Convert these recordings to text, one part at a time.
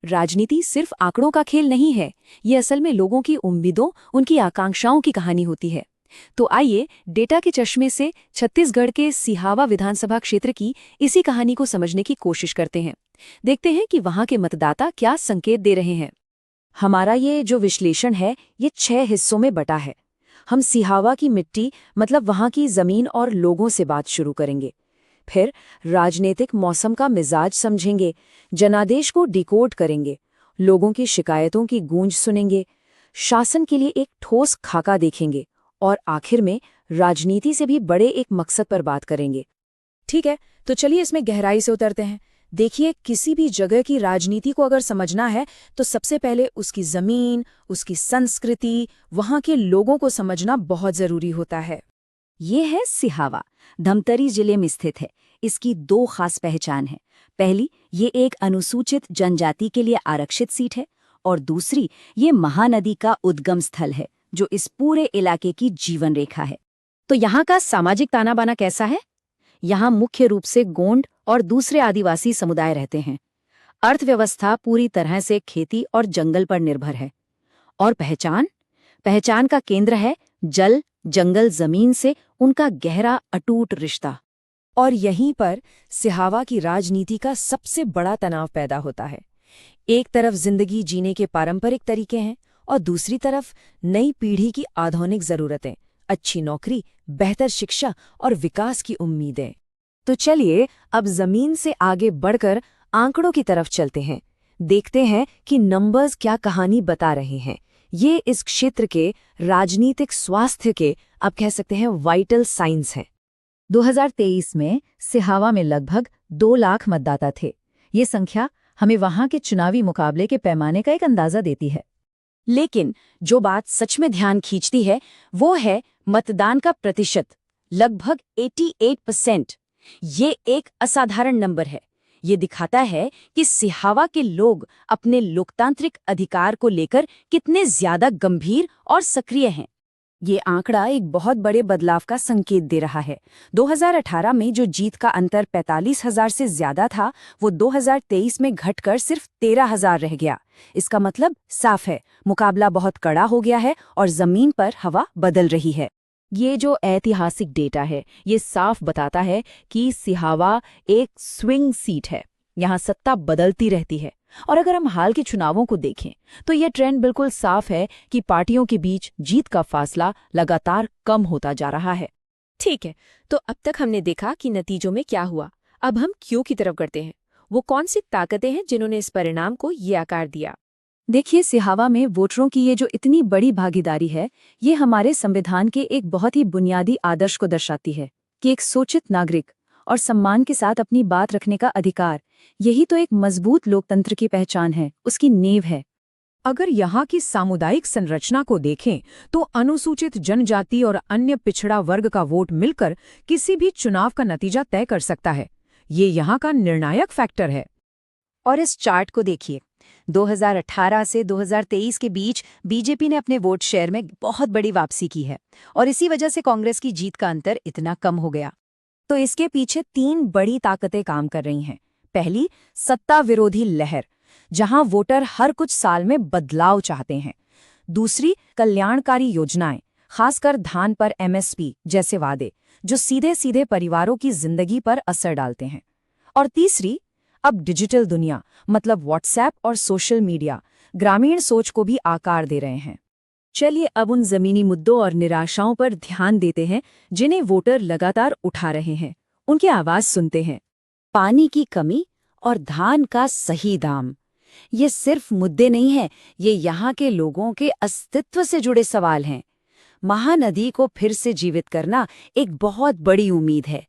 राजनीति सिर्फ आंकड़ों का खेल नहीं है, ये असल में लोगों की उम्मीदों, उनकी आकांक्षाओं की कहानी होती है। तो आइए डेटा के चश्मे से छत्तीसगढ़ के सिहावा विधानसभा क्षेत्र की इसी कहानी को समझने की कोशिश करते हैं। देखते हैं कि वहां के मतदाता क्या संकेत दे रहे हैं। हमारा ये जो विश्लेषण है, ये 6 हिस्सों में बटा है। हम सिहावा की मिट्टी मतलब वहां की जमीन और लोगों से बात शुरू करेंगे। फिर राजनीतिक मौसम का मिजाज समझेंगे, जनादेश को डिकोड करेंगे, लोगों की शिकायतों की गूंज सुनेंगे, शासन के लिए एक ठोस खाका देखेंगे और आखिर में राजनीति से भी बड़े एक मकसद पर बात करेंगे। ठीक है, तो चलिए इसमें गहराई से उतरते हैं। देखिए, किसी भी जगह की राजनीति को अगर समझना है तो सबसे पहले उसकी जमीन, उसकी संस्कृति, वहां के लोगों को समझना बहुत जरूरी होता है। ये है सिहावा, धमतरी जिले में स्थित है। इसकी 2 खास पहचान है। पहली, ये एक अनुसूचित जनजाति के लिए आरक्षित सीट है और दूसरी, ये महानदी का उद्गम स्थल है जो इस पूरे इलाके की जीवन रेखा है। तो यहाँ का सामाजिक ताना बाना कैसा है? यहाँ मुख्य रूप से गोंड और दूसरे आदिवासी समुदाय रहते हैं। अर्थव्यवस्था पूरी तरह से खेती और जंगल पर निर्भर है। और पहचान का केंद्र है जल, जंगल, जमीन से उनका गहरा अटूट रिश्ता। और यहीं पर सिहावा की राजनीति का सबसे बड़ा तनाव पैदा होता है। एक तरफ जिंदगी जीने के पारंपरिक तरीके हैं और दूसरी तरफ नई पीढ़ी की आधुनिक जरूरतें, अच्छी नौकरी, बेहतर शिक्षा और विकास की उम्मीदें। तो चलिए अब जमीन से आगे बढ़कर आंकड़ों की तरफ चलते हैं। देखते हैं कि नंबर्स क्या कहानी बता रहे हैं। ये इस क्षेत्र के राजनीतिक स्वास्थ्य के, आप कह सकते हैं, वाइटल साइंस हैं। 2023 में सिहावा में लगभग 2 लाख मतदाता थे। ये संख्या हमें वहां के चुनावी मुकाबले के पैमाने का एक अंदाजा देती है। लेकिन जो बात सच में ध्यान खींचती है वो है मतदान का प्रतिशत, लगभग 88%। ये एक असाधारण नंबर है। ये दिखाता है कि सिहावा के लोग अपने लोकतांत्रिक अधिकार को लेकर कितने ज्यादा गंभीर और सक्रिय हैं। ये आंकड़ा एक बहुत बड़े बदलाव का संकेत दे रहा है। 2018 में जो जीत का अंतर 45,000 से ज्यादा था, वो 2023 में घटकर सिर्फ 13,000 रह गया। इसका मतलब साफ है, मुकाबला बहुत कड़ा हो गया है और जमीन पर हवा बदल रही है। ये जो ऐतिहासिक डेटा है, ये साफ बताता है कि सिहावा एक स्विंग सीट है। यहाँ सत्ता बदलती रहती है। और अगर हम हाल के चुनावों को देखें तो ये ट्रेंड बिल्कुल साफ है कि पार्टियों के बीच जीत का फासला लगातार कम होता जा रहा है। ठीक है, तो अब तक हमने देखा कि नतीजों में क्या हुआ। अब हम क्यों की तरफ करते हैं। वो कौन सी ताकतें हैं जिन्होंने इस परिणाम को ये आकार दिया? देखिए, सिहावा में वोटरों की ये जो इतनी बड़ी भागीदारी है, ये हमारे संविधान के एक बहुत ही बुनियादी आदर्श को दर्शाती है कि एक सोचित नागरिक और सम्मान के साथ अपनी बात रखने का अधिकार, यही तो एक मजबूत लोकतंत्र की पहचान है, उसकी नींव है। अगर यहाँ की सामुदायिक संरचना को देखें तो अनुसूचित जनजाति और अन्य पिछड़ा वर्ग का वोट मिलकर किसी भी चुनाव का नतीजा तय कर सकता है। ये यहाँ का निर्णायक फैक्टर है। और इस चार्ट को देखिए, 2018 से 2023 के बीच बीजेपी ने अपने वोट शेयर में बहुत बड़ी वापसी की है और इसी वजह से कांग्रेस की जीत का अंतर इतना कम हो गया। तो इसके पीछे 3 बड़ी ताकतें काम कर रही हैं। पहली, सत्ता विरोधी लहर, जहां वोटर हर कुछ साल में बदलाव चाहते हैं। दूसरी, कल्याणकारी योजनाएं, खासकर धान पर एमएसपी जैसे वादे, जो सीधे सीधे परिवारों की जिंदगी पर असर डालते हैं। और तीसरी, अब डिजिटल दुनिया, मतलब व्हाट्सएप और सोशल मीडिया, ग्रामीण सोच को भी आकार दे रहे हैं। चलिए अब उन जमीनी मुद्दों और निराशाओं पर ध्यान देते हैं जिन्हें वोटर लगातार उठा रहे हैं। उनकी आवाज सुनते हैं। पानी की कमी और धान का सही दाम, ये सिर्फ मुद्दे नहीं हैं, ये यहाँ के लोगों के अस्तित्व से जुड़े सवाल हैं। महानदी को फिर से जीवित करना एक बहुत बड़ी उम्मीद है।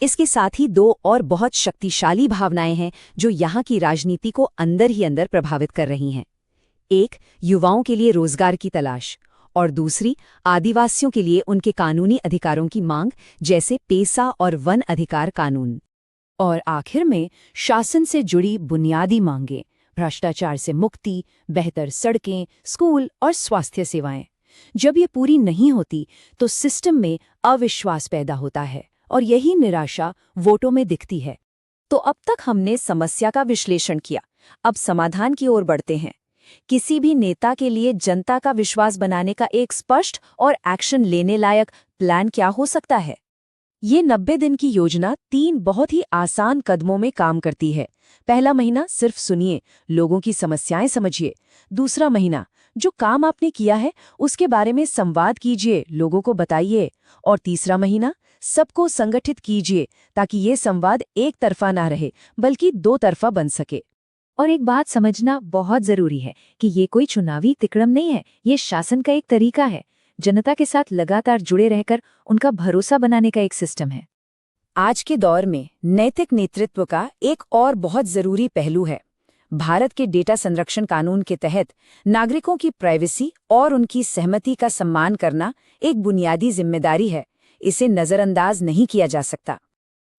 इसके साथ ही 2 और बहुत शक्तिशाली भावनाएं हैं जो यहाँ की राजनीति को अंदर ही अंदर प्रभावित कर रही हैं। एक, युवाओं के लिए रोजगार की तलाश और दूसरी, आदिवासियों के लिए उनके कानूनी अधिकारों की मांग, जैसे पेसा और वन अधिकार कानून। और आखिर में शासन से जुड़ी बुनियादी मांगें, भ्रष्टाचार से मुक्ति, बेहतर सड़कें, स्कूल और स्वास्थ्य सेवाएं। जब ये पूरी नहीं होती तो सिस्टम में अविश्वास पैदा होता है और यही निराशा वोटों में दिखती है। तो अब तक हमने समस्या का विश्लेषण किया, अब समाधान की ओर बढ़ते हैं। किसी भी नेता के लिए जनता का विश्वास बनाने का एक स्पष्ट और एक्शन लेने लायक प्लान क्या हो सकता है? ये 90 दिन की योजना 3 बहुत ही आसान कदमों में काम करती है। पहला महीना सिर्फ सुनिए, लोगों की समस्याएं समझिए। दूसरा महीना, जो काम आपने किया है उसके बारे में संवाद कीजिए, लोगों को बताइए। और तीसरा महीना, सबको संगठित कीजिए ताकि ये संवाद एक तरफा ना रहे बल्कि 2 तरफा बन सके। और एक बात समझना बहुत जरूरी है कि ये कोई चुनावी तिकड़म नहीं है, ये शासन का एक तरीका है। जनता के साथ लगातार जुड़े रहकर उनका भरोसा बनाने का एक सिस्टम है। आज के दौर में नैतिक नेतृत्व का एक और बहुत जरूरी पहलू है। भारत के डेटा संरक्षण कानून के तहत नागरिकों की प्राइवेसी और उनकी सहमति का सम्मान करना एक बुनियादी जिम्मेदारी है। इसे नजरअंदाज नहीं किया जा सकता।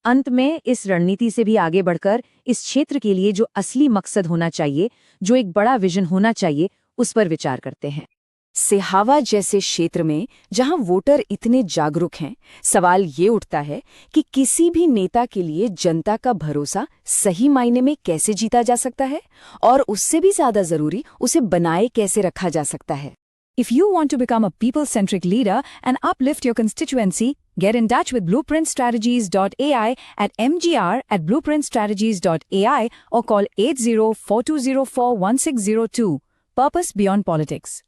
अंत में इस रणनीति से भी आगे बढ़कर इस क्षेत्र के लिए जो असली मकसद होना चाहिए, जो एक बड़ा विजन होना चाहिए, उस पर विचार करते हैं। सिहावा जैसे क्षेत्र में जहां वोटर इतने जागरूक हैं, सवाल ये उठता है कि किसी भी नेता के लिए जनता का भरोसा सही मायने में कैसे जीता जा सकता है और उससे भी ज्यादा जरूरी उसे बनाए कैसे रखा जा सकता है। If you want to become a people-centric leader and uplift your constituency, get in touch with blueprintstrategies.ai at mgr@blueprintstrategies.ai or call 80-4204-1602. Purpose beyond politics.